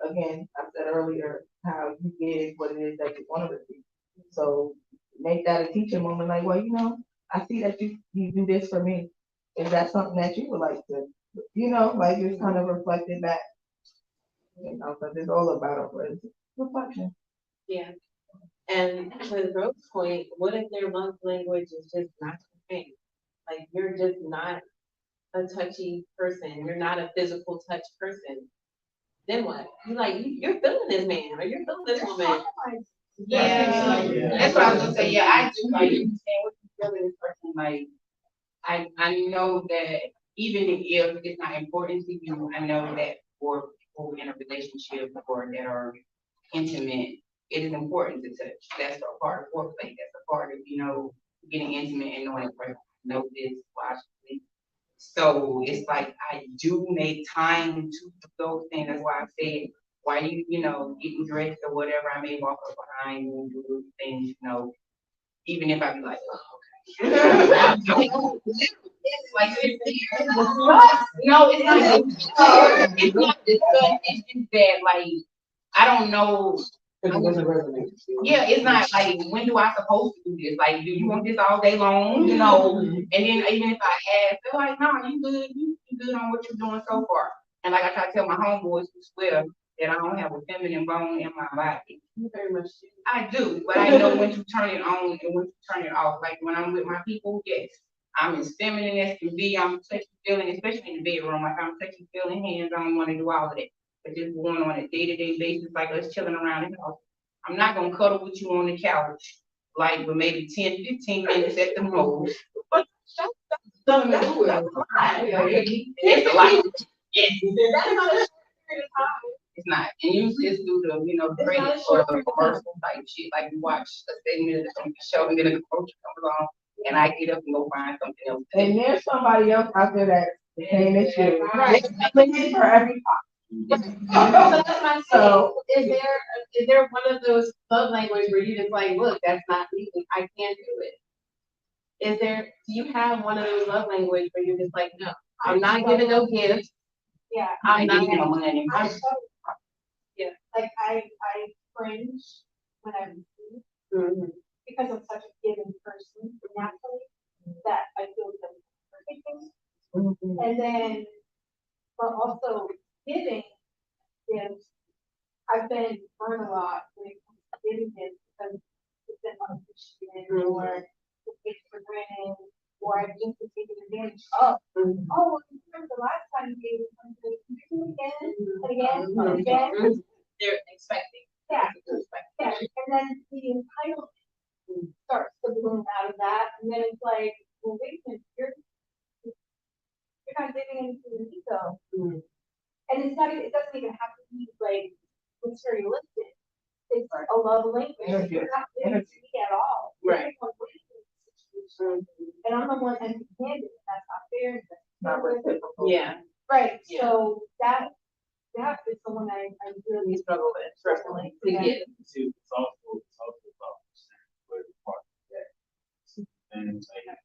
Again, I said earlier how you give what it is that you want to receive. So make that a teaching moment, like, well, you know, I see that you do this for me. Is that something that you would like to, you know, like just kind of reflect it back? You know, but it's all about a reflection. Yeah. And to Rose's point, what if their love language is just not your thing? Like, you're just not a touchy person. You're not a physical touch person. Then what? You're feeling this man or you're feeling this woman. Yeah, that's what I was gonna say. Yeah, I do like understand what you feel in this person. Like, I know that even if it's not important to you, I know that for people in a relationship or that are intimate, it is important to touch. That's a part of foreplay. That's a part of, you know, getting intimate and knowing the know this, watch this. So it's like I do make time to do those things. That's why I said, why you know, getting dressed or whatever, I may walk up behind you and do those things, you know, even if I be like, oh, okay. Like, no, it's not. It's not. It's just that, like, I don't know. Yeah, it's not like, when do I supposed to do this? Like, do you want this all day long? You know, and then even if I ask, they're like, no, you good. You good on what you're doing so far. And like I try to tell my homeboys who swear that I don't have a feminine bone in my body. You very much. I do, but I know when to turn it on and when to turn it off. Like when I'm with my people, yes, I'm as feminine as can be. I'm touchy feeling, especially in the bedroom. Like I'm touchy feeling hands. I don't want to do all of that. But just going on a day-to-day basis, like us chilling around the house. I'm not gonna cuddle with you on the couch, like for maybe 10, 15 minutes at the most. But Something to do with it. it's a lot. Yes. It's not, and usually it's due to, the ratings or the commercial type shit, like we watch a segment of the show and then a commercial comes on, and I get up and go find something else. to do. And there's somebody else out there that saying this shit. Right. Looking for every. So that's my so is there one of those love language where you just like, look, that's not me, I can't do it? Do you have one of those love language where you're just like, no, I'm not giving no gifts, Yeah. I I'm give you not, my money. Like I cringe when I receive Mhm. because I'm such a giving person naturally that I feel the perfect thing. And then, but also giving is, I've been burned a lot when it comes to giving gifts because it's been unappreciated or it's taken for granted or I've just been taken advantage of. Mhm. Oh, well, remember the last time you gave me something, you do it again and again and again. Mhm. They're expecting. Yeah, yeah, and then the entitlement starts to bloom out of that, and then it's like, well, wait a minute, you're not giving anything to me though. Mhm. And it's not, it doesn't even have to be like materialistic. It's a love language. You're not giving to me at all. You're Right. like, wait a minute, situation. And I'm the one empty-handed, and that's not fair. That's Not reciprocal. Yeah. Right, Yeah. so that is the one I really Struggle with personally to Yeah. get. See, it's also about where the part is at. And it's like,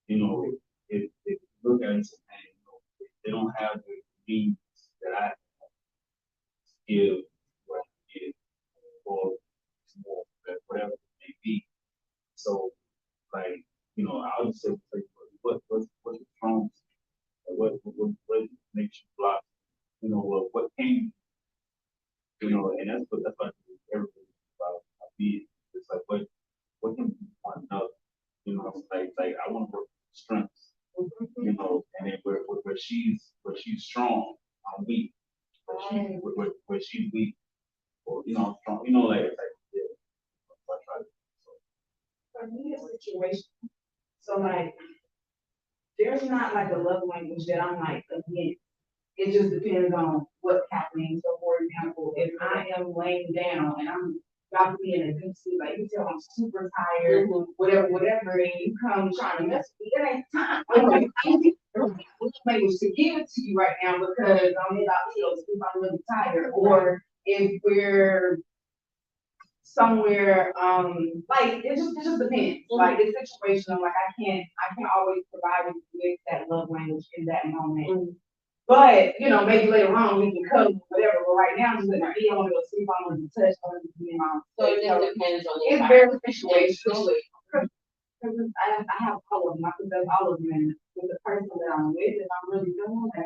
if you look at it and, if they don't have the means that I give, what I give, or more, whatever it may be. So, like, I'll just say, like, what's wrong? What makes you block? What can and that's what everything about being. It's like what can we find out? Like I want to work with strengths, and then where she's strong, I'm weak. Where she's weak, or I'm strong. Yeah. I try to- For me, a situation, so like, there's not like a love language that I'm like against. It just depends on what's happening. So for example, if I am laying down and I'm about to be in a deep sleep, like you tell I'm super tired, whatever, and you come trying to mess with me, it ain't time. Like, I don't think there's a language to give it to you right now because I'm about to sleep, I'm really tired. Or if we're somewhere, like it just depends. Like it's situational. Like I can't always provide you with that love language in that moment. But maybe later on we can cuddle whatever. But right now, I'm just like, I want to go sleep. I want to touch. I want to be in my. So it just depends on the It's very situational. Because I have all of them. I possess all of them. And with the person that I'm with, if I'm really doing that,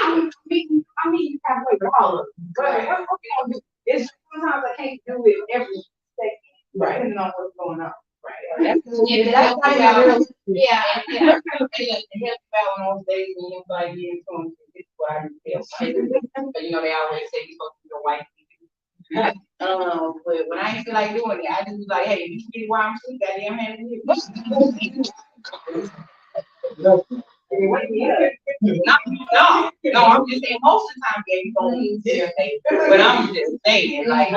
I mean, halfway with all of them. But it's sometimes I can't do it every second, depending on what's going on. Right. That's not even real. Yeah. Yeah. And help out on those days when you're like, yeah, this is what I feel. But they always say you're supposed to be your wife. But when I ain't feel like doing it, I just be like, hey, you get where I'm sleeping, goddamn hand in here. No, I'm just saying most of the time, yeah, you don't need this, but I'm just saying, like, you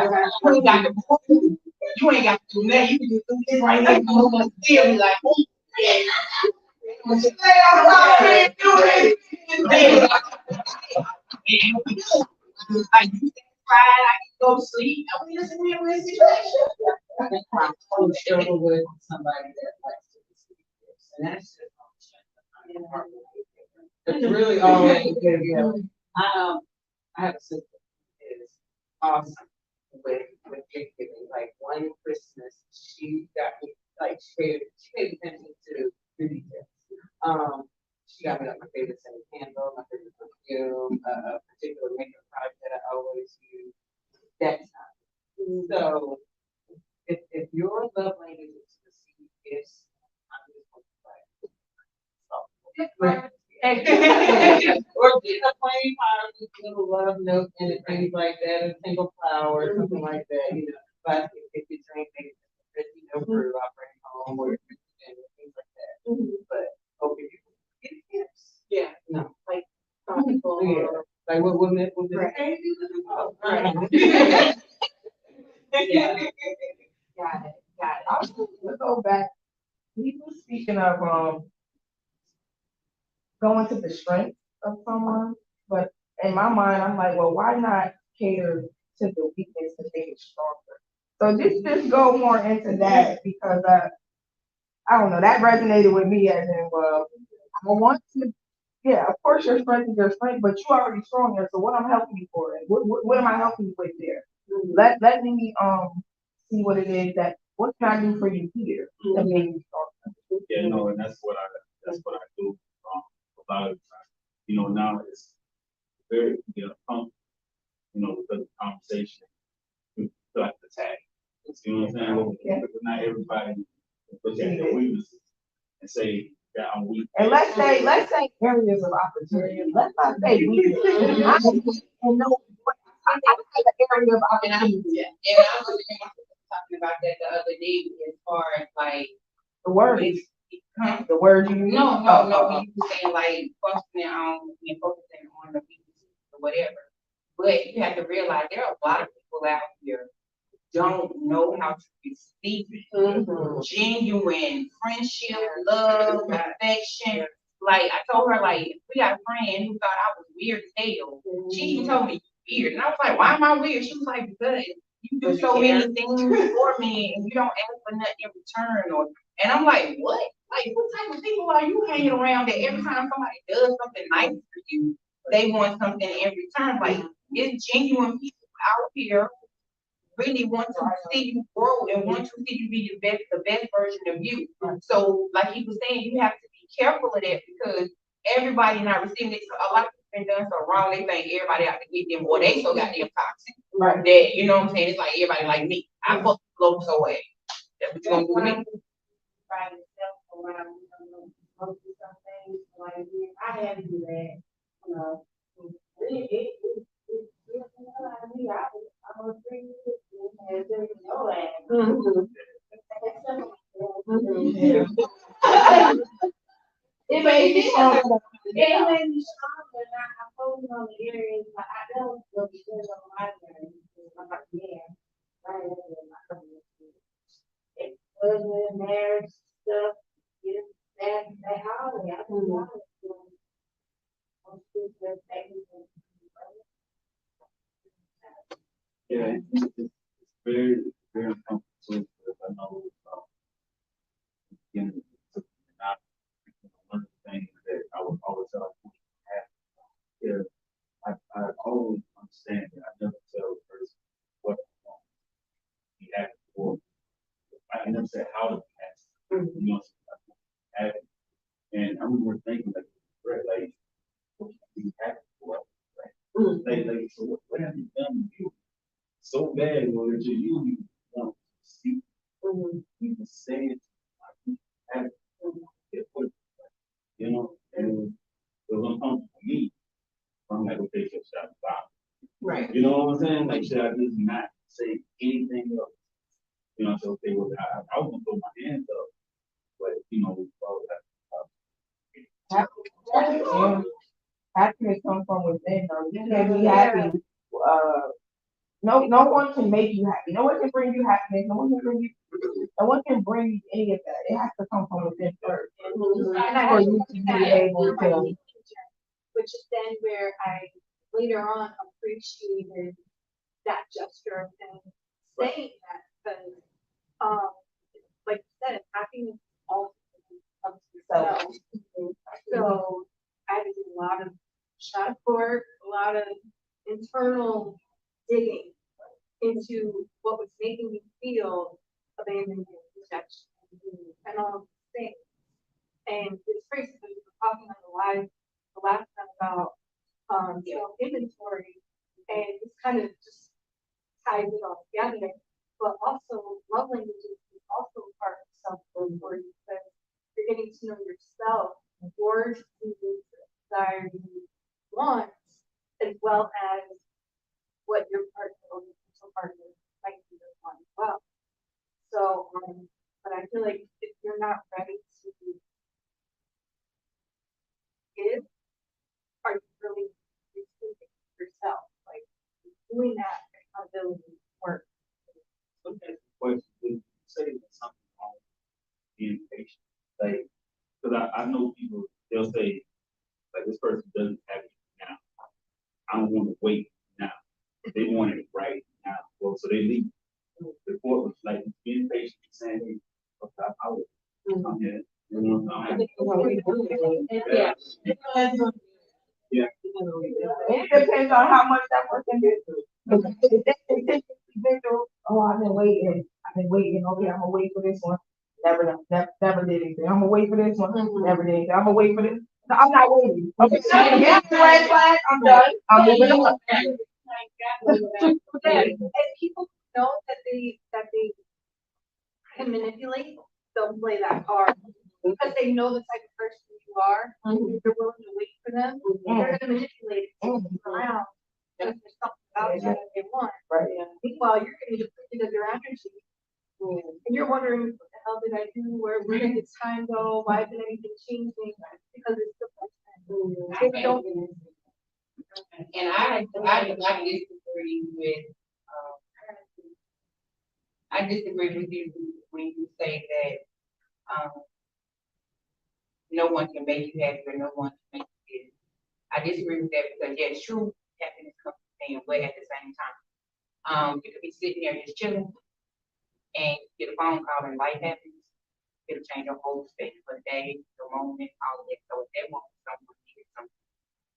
ain't got to do that, you can just do this right here, you gonna still be like, oh, yeah. Like, you satisfied, I can go to sleep, I mean, it's a win-win situation. I think I always struggle with somebody that likes to receive gifts, and that's just. It's really always good, yeah. I have a sister who is awesome with gift giving. Like one Christmas, she got me, she paid attention to the details. She got me like my favorite thing, candle, my favorite perfume, a particular makeup product that I always use, that time. So if your love language is to receive gifts, I'm just going to say. Or get a plain card with little love notes and things like that, a single flower, something like that, you know. But if you drink, maybe brew, I bring home or and things like that. But okay, you get gifts. Yeah. No. Like some people. Yeah. Like what Right. hey, Right. Yeah. Got it, got it. I was gonna go back, we were speaking of, going to the strength of someone, but in my mind, I'm like, well, why not cater to the weakness to make it stronger? So just go more into that because, I don't know, that resonated with me as in, well, I want to, yeah, of course your strength is your strength, but you already strong there, so what I'm helping you for? What am I helping you with there? Let me, see what it is what can I do for you here that made you stronger? Yeah, no, and that's what I do, a lot of the time. You know, now it's very, comfortable, because the conversation, we feel like the tag. You know what I'm saying? Yeah. Because not everybody look at their weaknesses and say that I'm weak. And let's say areas of opportunity. Let's not say weakness. I don't know what I have an area of And I, opportunity. yeah, and I was talking about that the other day as far as like. The words, Huh? the words you use. No, you were saying like functioning on and focusing on the weaknesses or whatever. But you have to realize there are a lot of people out here don't know how to receive genuine friendship, love, affection. Like I told her, like we got a friend who thought I was weird as hell. She even told me weird, and I was like, "Why am I weird?" She was like, "Because you do so many things for me, and you don't ask for nothing in return." And I'm like, "What? Like what type of people are you hanging around that every time somebody does something nice for you, they want something in return?" Like it's genuine people out here really want to see you grow and want to see you be the best version of you. So, like he was saying, you have to be careful of that because everybody not receiving it. So a lot of people been done so wrong, they think everybody out to get them, or they so goddamn toxic. Right. That you know what I'm saying? It's like everybody like me. I fuck low so away. That's what you gonna do to me. Try to self around, go through some things, like, I had to do that, you know. I was pretty good, and there was no land. It made me stronger. It made me stronger, and I focus on the areas, but I don't look good on my journey. I'm like, yeah, right, it's husband, marriage, stuff, that holiday, I don't know. Yeah, it's very, very uncomfortable because I know, again, not one of the things that I would always tell people I always understand that I never tell a person what I want to be happy for. I never say how to be happy. You know, happy. And I remember thinking like, right, like, what can I be happy for? Like, so what have you done to you so bad where you want to see? You can say it, like, happy. You know, and it was uncomfortable for me. I'm like, okay, so should I stop? Right. You know what I'm saying? Like, should I just not say anything else? You know, I said, okay, well, I was gonna throw my hands up, but Happiness comes from within, though. You can be happy. No one can make you happy. No one can bring you happiness. No one can bring you any of that. It has to come from within first. For you to be able to. Which is then where I later on appreciated that gesture of him saying that because, like you said, happiness ultimately comes to self. So I did a lot of shadow work, a lot of internal digging into what was making me feel abandoned, rejection, and all of these things. And it's crazy because we were talking on the last time about, self-inventory, and this kind of just ties it all together. But also, love languages is also part of self-inventory because you're getting to know yourself, your needs, desires, wants, as well as what your partner or potential partner might be on as well. So, but I feel like if you're not ready to give, are you really receiving yourself? Like doing that accountability work. Okay, question, would you say that something wrong with being patient? Like, because I know people, they'll say, like, this person doesn't have it now. I don't want to wait now. They want it right now. Well, so they leave. Before, like, being patient, saying, hey, okay, I will. I'm here. You know, I'm Yeah. Yeah. It depends on how much that person did. Oh, I've been waiting, okay, I'm gonna wait for this one, never did anything, I'm gonna wait for this one, never did anything, I'm gonna wait for this, no, I'm not waiting. Okay, yeah, red flag, I'm done, I'm moving on. And people know that they can manipulate, they'll play that card. Because they know the type of person you are, if you're willing to wait for them, they're gonna manipulate it to keep around. Because there's something about you that they want. Right. Meanwhile, you're getting depleted of your energy. And you're wondering, what the hell did I do? Where did this time go? Why isn't anything changing? Because it's the person. They don't. And I disagree with, I disagree with you when you say that, no one can make you happy or no one can make you happy. I disagree with that because yes, true happiness comes from away at the same time. You could be sitting there just chilling and get a phone call and life happens. It'll change your whole state for the day, the moment, all of that. So if they want someone needed something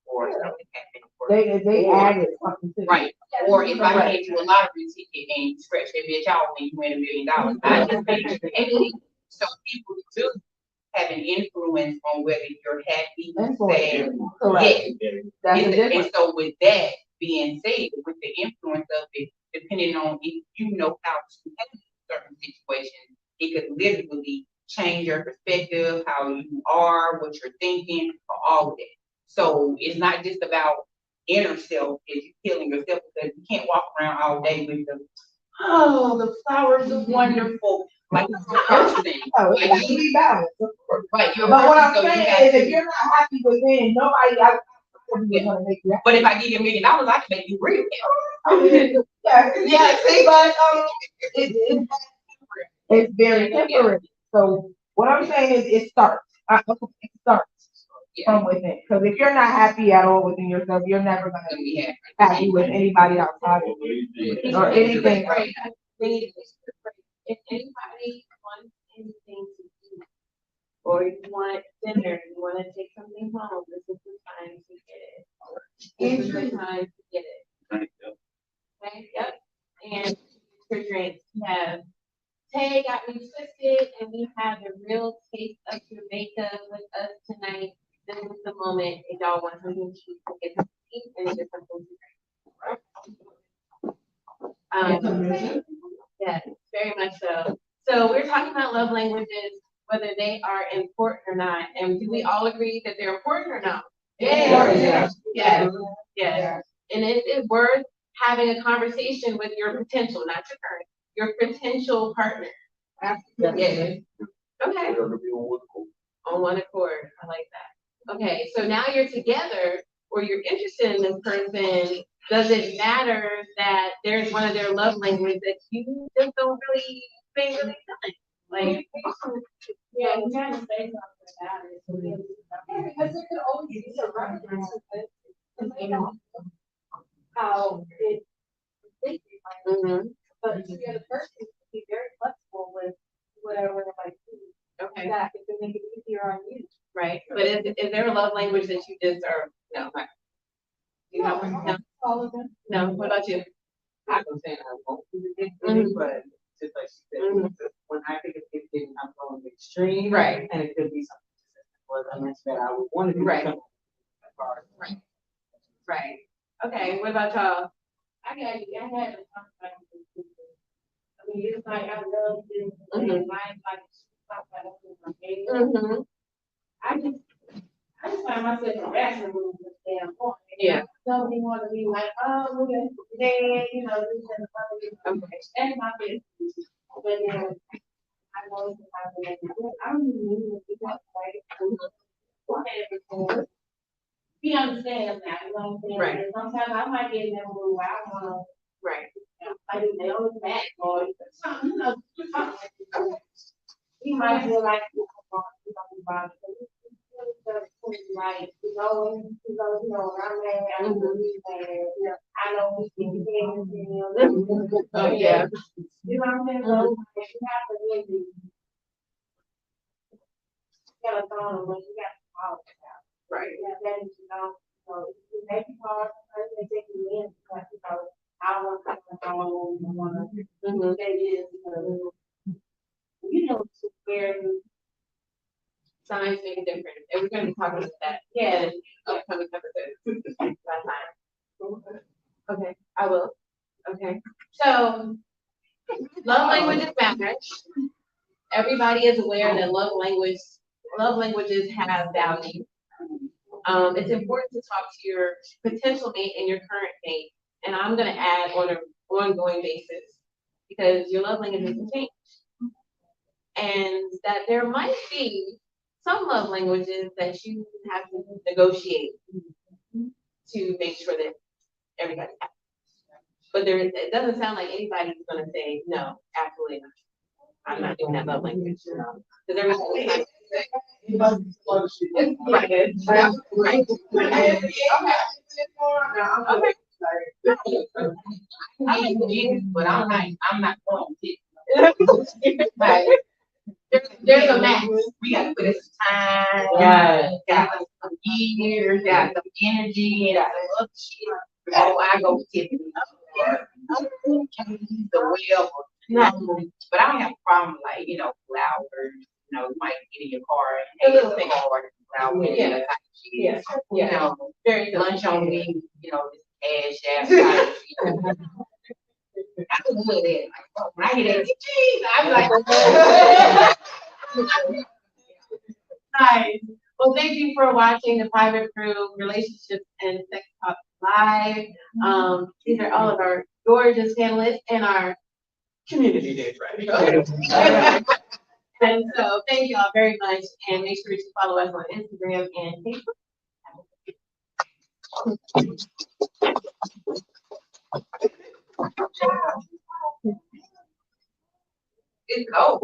or something happened. They added something to it. Right. Or if I hand you a lottery ticket and you scratch that bitch out and you win $1 million, I just made you happy. So people do have an influence on whether you're happy, sad. Correct. Yes. That's the difference. And so with that being said, with the influence of it, depending on if you know how to handle certain situations, it could literally change your perspective, how you are, what you're thinking, or all of that. So it's not just about inner self, it's healing yourself because you can't walk around all day with the flowers are wonderful. Like the person. No, it has to be balanced, of course. Right. But what I'm saying is, if you're not happy within, nobody else is gonna make you happy. But if I give you $1 million, I can make you real happy. Yeah, see, but it's very temporary. So what I'm saying is, it starts. It starts from within. Because if you're not happy at all within yourself, you're never gonna be happy with anybody outside of you or anything. Right. If anybody wants anything to eat, or you want dinner, you wanna take something home, this is the time to get it. This is the time to get it. Okay, yep, and for drinks, we have Tay Got Me Twisted, and we have the Real Taste of Jamaica with us tonight. This is the moment if y'all want something to get something to eat and get something to drink. Yes, very much so. So we're talking about love languages, whether they are important or not, and do we all agree that they're important or not? Yes. Yes. And is it worth having a conversation with your potential, not your current, your potential partner? Yes. Okay. On one accord. I like that. Okay, so now you're together or you're interested in this person. Does it matter that there's one of their love languages that you just don't really think really good? Like, Yeah, you kind of say something about it. Because there could always be a reference to it. Because they know how it is, but the other person can be very flexible with whatever it might be. okay, That it could make it easier on you. right. But is there a love language that you just are, no? You know, no, All of them. no, what about you? I was saying I won't do it, but just like she said, when I think it's getting I'm going extreme. Right. And it could be something as I mentioned that I would want to do. Right. something. card. Right. Okay, what about y'all? I had a conversation with people. I mean, it's like, I love this, Mhm. and mine, like, stuff like that with my baby. Mm-hmm. I just find myself harassing with this damn point. Yeah. Don't be want to be like, oh, look at dad, you know, this and the other. Okay. That's my business. But then, I know it's happening. I don't even need to be that way. Whatever. He understands now, you know what I'm saying? Right. And sometimes I might get in that mood where I wanna, Right. like, they always back or something, you know, something. He might feel like, like, you know, when I'm mad, I'm gonna be mad, you know, I know we can get it, Oh, yeah. You know what I'm saying? So, if you have to really, gotta throw them, when you got to follow it out. Right. Yeah, then, you know, so it may be hard, sometimes they take you in, because, you know, I want to come home, I wanna, Mm-hmm. say this, you know, to where, Signs make a difference, and we're gonna be talking about that. Yeah. In upcoming episodes. That time. Okay, I will. Okay, so love languages matter. Everybody is aware that love languages have value. It's important to talk to your potential mate and your current mate, and I'm gonna add on an ongoing basis because your love languages can change, and that there might be some love languages that you have to negotiate to make sure that everybody's happy. But it doesn't sound like anybody's gonna say, no, absolutely not. I'm not doing that love language. Because everybody's like, right. Okay. But I'm not going to. Like, There's a match. we gotta put in some time. Right. Got some years, got some energy, got some other shit. Oh, I go with Tiffany. The well, but I don't have a problem like, you know, flowers, you know, you might get in your car and A little the thing. car, flowers, Yeah. that type of shit. Yeah. You Yeah. know, Very good. lunch on me, you know, just cash out type of shit. I was good at it. Like, oh, when I hear that, geez, I'm like, Nice. Well, thank you for watching the Private Crew Relationships and Sex Talk Live. These are all of our gorgeous panelists and our community days, right? And so thank you all very much, and make sure to follow us on Instagram and Facebook. it's cold.